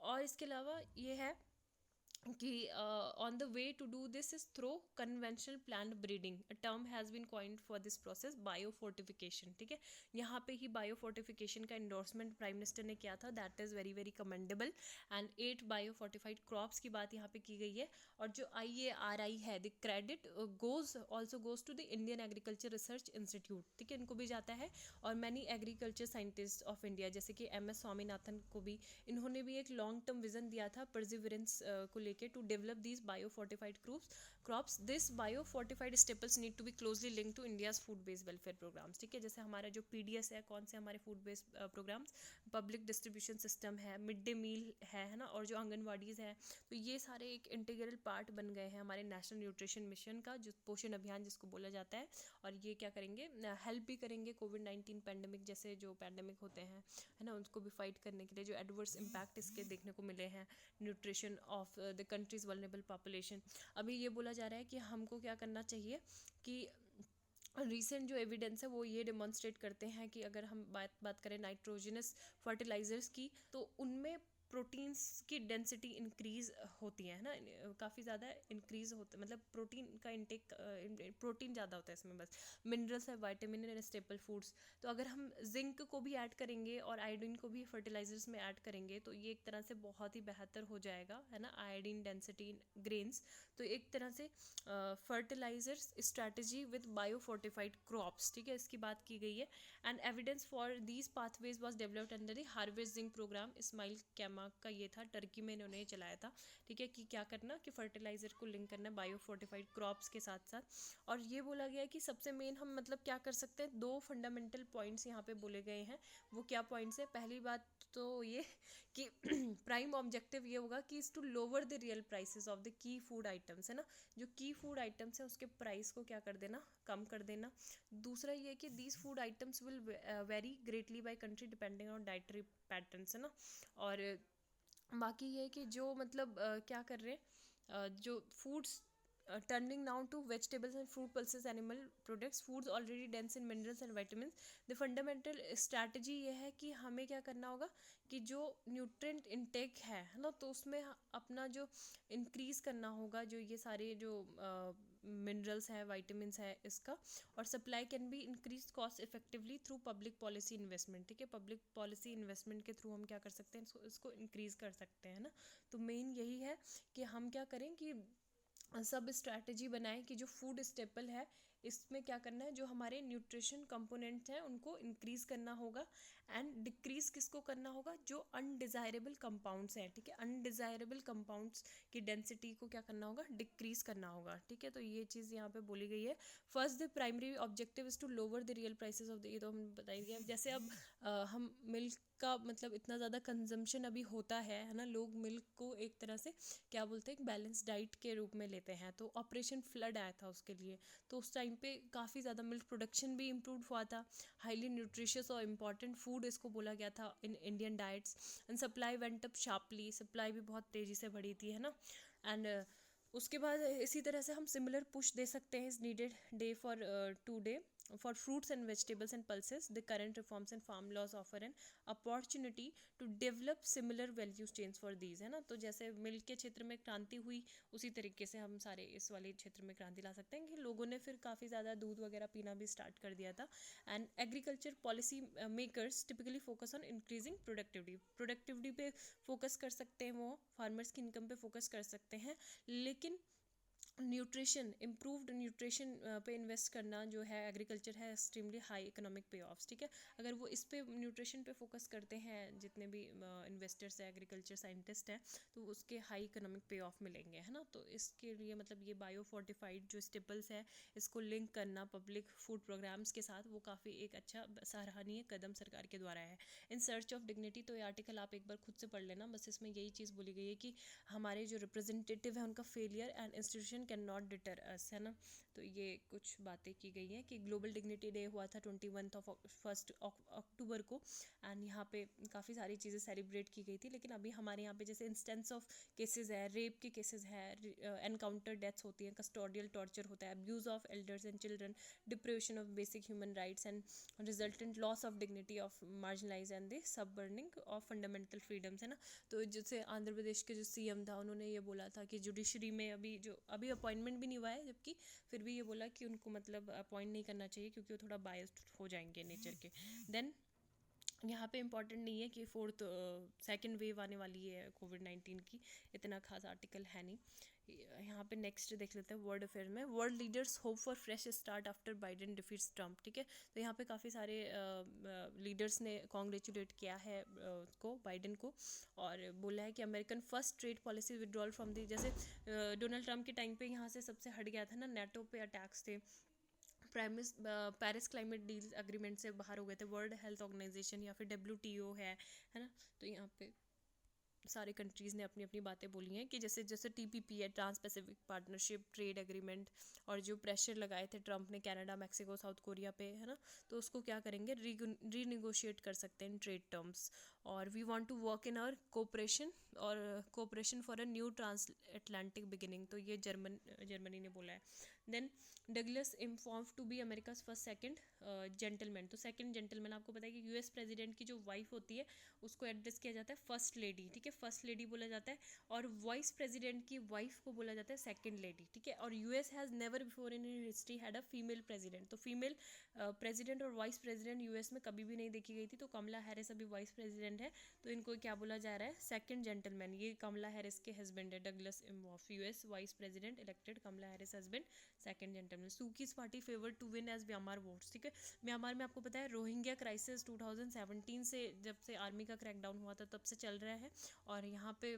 और इसके अलावा ये है कि on the way to do this is through conventional plant breeding, a term has been coined for this process, biofortification, ठीक है, यहाँ पे ही बायो फोर्टिफिकेशन का इंडोर्समेंट प्राइम मिनिस्टर ने किया था, that is very very commendable. And 8 bio fortified crops की बात यहाँ पे की गई है, और जो IARI है, the credit goes also goes to the Indian agriculture research institute, ठीक है, इनको भी जाता है, और many agriculture scientist of India जैसे कि MS स्वामीनाथन को भी, इन्होंने भी एक लॉन्ग टर्म विजन दिया था परसिवरेंस को लेके, to develop these bio fortified crops. This bio fortified staples need to be closely link to India's food based welfare programs, ठीक है, जैसे हमारा जो PDS है, कौन से हमारे food based programs, public distribution system है, मिड डे मील है ना, और जो आंगनवाड़ीज़ है, तो ये सारे एक इंटीग्रल पार्ट बन गए हैं हमारे नेशनल न्यूट्रिशन मिशन का, जो पोषण अभियान जिसको बोला जाता है। और ये क्या करेंगे, हेल्प भी करेंगे कोविड-19 पैंडमिक जैसे जो पैंडमिक होते हैं, है ना, उनको भी फाइट करने के लिए, जो एडवर्स इम्पैक्ट इसके देखने को मिले हैं nutrition of the countries vulnerable population. अभी ये बोला जा रहा है कि हमको क्या करना चाहिए, कि रिसेंट जो एविडेंस है वो ये डेमोन्स्ट्रेट करते हैं कि अगर हम बात करें नाइट्रोजनस फर्टिलाइजर्स की, तो उनमें प्रोटीन्स की डेंसिटी इंक्रीज होती है ना, काफ़ी ज़्यादा इंक्रीज होता है, मतलब प्रोटीन का इंटेक, प्रोटीन ज़्यादा होता है इसमें, बस मिनरल्स है, वाइटामिन एंड स्टेपल फूड्स। तो अगर हम जिंक को भी ऐड करेंगे और आयोडीन को भी फर्टिलाइजर्स में ऐड करेंगे, तो ये एक तरह से बहुत ही बेहतर हो जाएगा, है ना, आयोडीन डेंसिटी ग्रेन्स। तो एक तरह से fertilisers strategy with bio fortified crops, ठीक है, इसकी बात की गई है। And evidence for these pathways was developed under the Harvest Zinc programme, Ismail Cakmak का ये था, टर्की में इन्होंने चलाया था, ठीक है, कि क्या करना, कि फर्टिलाइजर को लिंक करना बायो फोर्टिफाइड क्रॉप्स के साथ साथ। और ये बोला गया है कि सबसे मेन हम मतलब क्या कर सकते हैं, 2 फंडामेंटल पॉइंट्स यहाँ पे बोले गए हैं। वो क्या पॉइंट्स है, पहली बात तो ये कि प्राइम ऑब्जेक्टिव ये होगा कि is to lower the real prices of the key food items, है ना, जो की फूड आइटम्स है उसके प्राइस को क्या कर देना, कम कर देना। दूसरा ये कि these food items will very greatly by country depending on dietary patterns, है ना। और बाकी ये है कि जो मतलब क्या कर रहे हैं, जो foods turning now to vegetables and fruit pulses animal products foods already dense in minerals and vitamins. the fundamental strategy ये है कि हमें क्या करना होगा, कि जो न्यूट्रिएंट इनटेक है ना, तो उसमें अपना जो इंक्रीज़ करना होगा, जो ये सारे जो मिनरल्स है, वाइटामिन्स है इसका, और supply can be increase cost effectively through public policy investment, ठीक है, पब्लिक पॉलिसी इन्वेस्टमेंट के थ्रू हम क्या कर सकते हैं, इसको इंक्रीज़ कर सकते हैं ना। तो मेन यही है कि हम क्या करें कि सब स्ट्रैटेजी बनाएं कि जो फूड स्टेपल है इसमें क्या करना है, जो हमारे न्यूट्रिशन कंपोनेंट्स हैं उनको इंक्रीज करना होगा, एंड डिक्रीज किसको करना होगा, जो अनडिज़ायरेबल कंपाउंड्स हैं, ठीक है, अनडिज़ायरेबल कंपाउंड्स की डेंसिटी को क्या करना होगा, डिक्रीज करना होगा, ठीक है। तो ये चीज़ यहाँ पे बोली गई है। First the primary objective is to lower the real prices of the, ये तो हम बताएंगे। जैसे अब हम मिल्क का मतलब इतना ज़्यादा कंजम्पशन अभी होता है ना, लोग मिल्क को एक तरह से क्या बोलते हैं, बैलेंस डाइट के रूप में लेते हैं। तो ऑपरेशन फ्लड आया था उसके लिए, तो उस टाइम पे काफ़ी ज़्यादा मिल्क प्रोडक्शन भी इम्प्रूव हुआ था। हाईली न्यूट्रिशियस और इम्पॉर्टेंट फूड इसको बोला गया था in Indian diets, and supply went up sharply, supply भी बहुत तेज़ी से बढ़ी थी, है ना। एंड उसके बाद इसी तरह से हम सिमिलर पुश दे सकते हैं is needed day for today for fruits and vegetables and pulses. The current reforms and farm laws offer an opportunity to develop similar value chains for these, है ना। तो जैसे मिल्क के क्षेत्र में क्रांति हुई, उसी तरीके से हम सारे इस वाले क्षेत्र में क्रांति ला सकते हैं कि लोगों ने फिर काफ़ी ज़्यादा दूध वगैरह पीना भी स्टार्ट कर दिया था। And agriculture policy makers typically focus on increasing productivity पे फोकस कर सकते हैं, वो फार्मर्स की इनकम पे फोकस कर सकते हैं, लेकिन न्यूट्रिशन, इम्प्रूव्ड न्यूट्रिशन पे इन्वेस्ट करना जो है एग्रीकल्चर है एक्सट्रीमली हाई इकोनॉमिक पे ऑफ्स, ठीक है। अगर वो इस पे न्यूट्रिशन पे फोकस करते हैं, जितने भी इन्वेस्टर्स हैं, एग्रीकल्चर साइंटिस्ट हैं, तो उसके हाई इकोनॉमिक पे ऑफ मिलेंगे, है ना। तो इसके लिए मतलब ये बायो फोर्टिफाइड जो स्टेपल्स है, इसको लिंक करना पब्लिक फूड प्रोग्राम्स के साथ, वो काफ़ी एक अच्छा सराहनीय कदम सरकार के द्वारा है। इन सर्च ऑफ डिग्निटी, तो ये आर्टिकल आप एक बार खुद से पढ़ लेना, बस इसमें यही चीज़ बोली गई है कि हमारे जो रिप्रेजेंटेटिव है उनका failure and institution can not deter us, है ना। तो ये कुछ बातें की गई हैं कि ग्लोबल डिग्निटी डे हुआ था 1 अक्टूबर को, एंड यहाँ पे काफ़ी सारी चीज़ें सेलिब्रेट की गई थी। लेकिन अभी हमारे यहाँ पे जैसे इंस्टेंस ऑफ केसेस है, रेप के केसेस है, एनकाउंटर डेथ्स होती हैं, कस्टोडियल टॉर्चर होता है, abuse of elders and children, depression of basic human rights and resultant loss of dignity of marginalise and the sub burning of fundamental freedoms, है ना। तो जैसे आंध्र प्रदेश के जो सीएम था, उन्होंने ये बोला था कि जुडिशरी में अभी अपॉइंटमेंट भी नहीं हुआ है, जबकि फिर भी ये बोला कि उनको मतलब अपॉइंट नहीं करना चाहिए क्योंकि वो थोड़ा बायस्ड हो जाएंगे नेचर के। देन यहाँ पे इम्पॉर्टेंट नहीं है कि फोर्थ सेकेंड वेव आने वाली है कोविड-19 की, इतना खास आर्टिकल है नहीं। यहाँ पे नेक्स्ट देख लेते हैं वर्ल्ड अफेयर में। World leaders hope for fresh start after Biden defeats Trump, ठीक है। तो यहाँ पे काफ़ी सारे लीडर्स ने कॉन्ग्रेचुलेट किया है को बाइडेन को, और बोला है कि American first trade policy withdrawal from the, जैसे डोनाल्ड ट्रम्प के टाइम पे यहाँ से सबसे हट गया था ना, नेटो पे अटैक्स थे, पेरिस क्लाइमेट डील अग्रीमेंट से बाहर हो गए थे, वर्ल्ड हेल्थ ऑर्गेनाइजेशन या फिर WTO है ना। तो यहाँ पे सारे कंट्रीज़ ने अपनी अपनी बातें बोली हैं कि जैसे जैसे TPP है, trans pacific partnership trade agreement, और जो प्रेशर लगाए थे ट्रम्प ने कनाडा, मैक्सिको, साउथ कोरिया पे, है ना, तो उसको क्या करेंगे, रीनिगोशिएट कर सकते हैं इन ट्रेड टर्म्स। और we want to work in our cooperation, और cooperation for a new transatlantic beginning, तो ये जर्मनी ने बोला है। Then Douglas inform to be America's first second gentleman, तो सेकंड जेंटलमैन आपको पता है कि US प्रेसिडेंट की जो वाइफ होती है उसको एड्रेस किया जाता है फर्स्ट लेडी, ठीक है, फर्स्ट लेडी बोला जाता है। और वाइस प्रेसिडेंट की वाइफ को बोला जाता है सेकंड लेडी, ठीक है। और US has never before in history had a female president, तो फीमेल प्रेसिडेंट और वाइस प्रेसिडेंट US में कभी भी नहीं देखी गई थी। तो कमला हैरिस अभी वाइस प्रेसिडेंट है, तो इनको क्या बोला जा रहा है, सेकंड जेंटलमैन। ये कमला हैरिस के हस्बैंड है, Douglas Emhoff, US vice president elected, Kamala Harris husband, second gentleman. Suu Kyi's party favour to win as Myanmar votes, ठीक है। म्यांमार में आपको पता है रोहिंग्या क्राइसिस 2017 से, जब से आर्मी का क्रैकडाउन हुआ था तब से चल रहा है, और यहाँ पे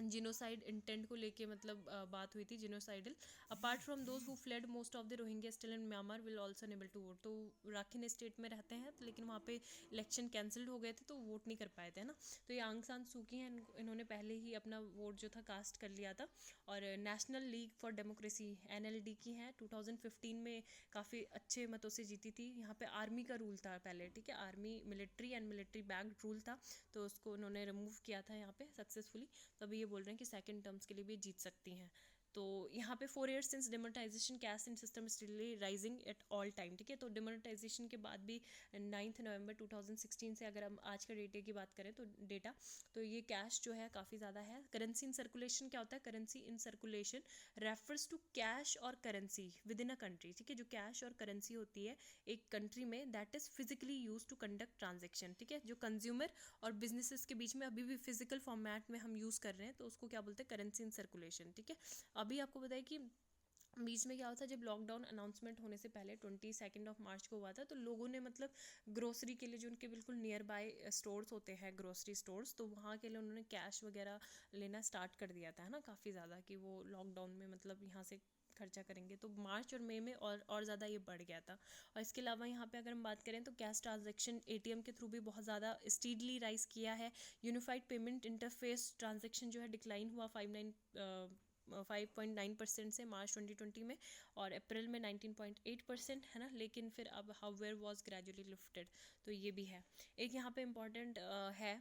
जिनोसाइड इंटेंट को लेके मतलब बात हुई थी, genocidal. Apart from those who fled most of the Rohingya still in Myanmar will also unable to vote, तो राखिन स्टेट में रहते हैं लेकिन वहाँ पे इलेक्शन कैंसिल्ड हो गए थे तो वोट नहीं कर पाए थे, है ना। तो ये आंग सान सूकी हैं, इन्होंने पहले ही अपना वोट जो था कास्ट कर लिया था। और national league for democracy NLD की हैं, 2015 में काफ़ी अच्छे मतों से जीती थी। यहाँ पे आर्मी का रूल था पहले, ठीक है, army military and military backed rule था, तो उसको उन्होंने रिमूव किया था यहाँ पे सक्सेसफुली। तो अभी ये बोल रहे हैं कि सेकंड टर्म्स के लिए भी जीत सकती हैं। तो यहाँ पे 4 years since demonetisation cash in system still rising at all time, ठीक है। तो डिमोनेटाइजेशन के बाद भी 9 नवंबर 2016 से, अगर हम आज का डेटा की बात करें तो डेटा, तो ये कैश जो है काफ़ी ज़्यादा है। करेंसी इन सर्कुलेशन क्या होता है, currency in circulation refers to cash और currency within a country, ठीक है। जो कैश और करेंसी होती है एक कंट्री में, that is physically use to conduct transaction, ठीक है। जो कंज्यूमर और बिजनेसेस के बीच में अभी भी फिजिकल फॉर्मेट में हम यूज़ कर रहे हैं, तो उसको क्या बोलते हैं, करेंसी इन सर्कुलेशन, ठीक है। अभी आपको पता है कि बीच में क्या हुआ था, जब लॉकडाउन अनाउंसमेंट होने से पहले 22 को हुआ था, तो लोगों ने मतलब ग्रोसरी के लिए जो उनके बिल्कुल नियर बाय स्टोर्स होते हैं, ग्रोसरी स्टोर्स, तो वहाँ के लिए उन्होंने कैश वगैरह लेना स्टार्ट कर दिया था, है ना, काफ़ी ज़्यादा, कि वो लॉकडाउन में मतलब यहाँ से खर्चा करेंगे। तो मार्च और मई में और ज़्यादा ये बढ़ गया था। और इसके अलावा यहाँ पे अगर हम बात करें तो कैश ट्रांजैक्शन एटीएम के थ्रू भी बहुत ज़्यादा स्पीडली राइज किया है। यूनिफाइड पेमेंट इंटरफेस ट्रांजैक्शन जो है डिक्लाइन हुआ 5.9% से मार्च 2020 में, और अप्रैल में 19.8%, है ना, लेकिन फिर अब हाउवेयर वॉज ग्रेजुअली लिफ्टेड। तो ये भी है। एक यहाँ पे इम्पॉर्टेंट है,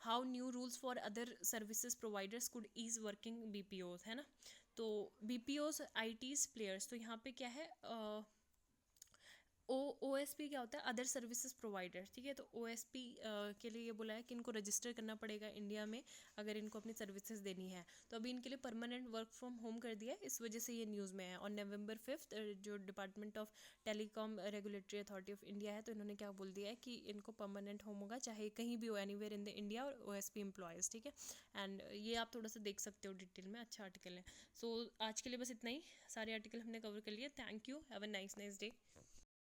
how new rules for other services providers could ease working BPOs, है ना। तो बीपीओज आईटीज प्लेयर्स, तो यहाँ पे क्या है, ओएसपी क्या होता है, अदर सर्विसेज प्रोवाइडर, ठीक है। तो ओएसपी के लिए ये बोला है कि इनको रजिस्टर करना पड़ेगा इंडिया में अगर इनको अपनी सर्विसेज देनी है। तो अभी इनके लिए परमानेंट वर्क फ्रॉम होम कर दिया है, इस वजह से ये न्यूज़ में है। और November 5 जो department of telecom regulatory authority of India है, तो इन्होंने क्या बोल दिया है कि इनको परमानेंट होम होगा, चाहे कहीं भी हो, एनीवेयर इन द इंडिया, और ओएसपी एम्प्लॉयज़, ठीक है। एंड ये आप थोड़ा सा देख सकते हो डिटेल में, अच्छा आर्टिकल है। सो आज के लिए बस इतना ही, सारे आर्टिकल हमने कवर कर लिए। Thank you, have a nice day.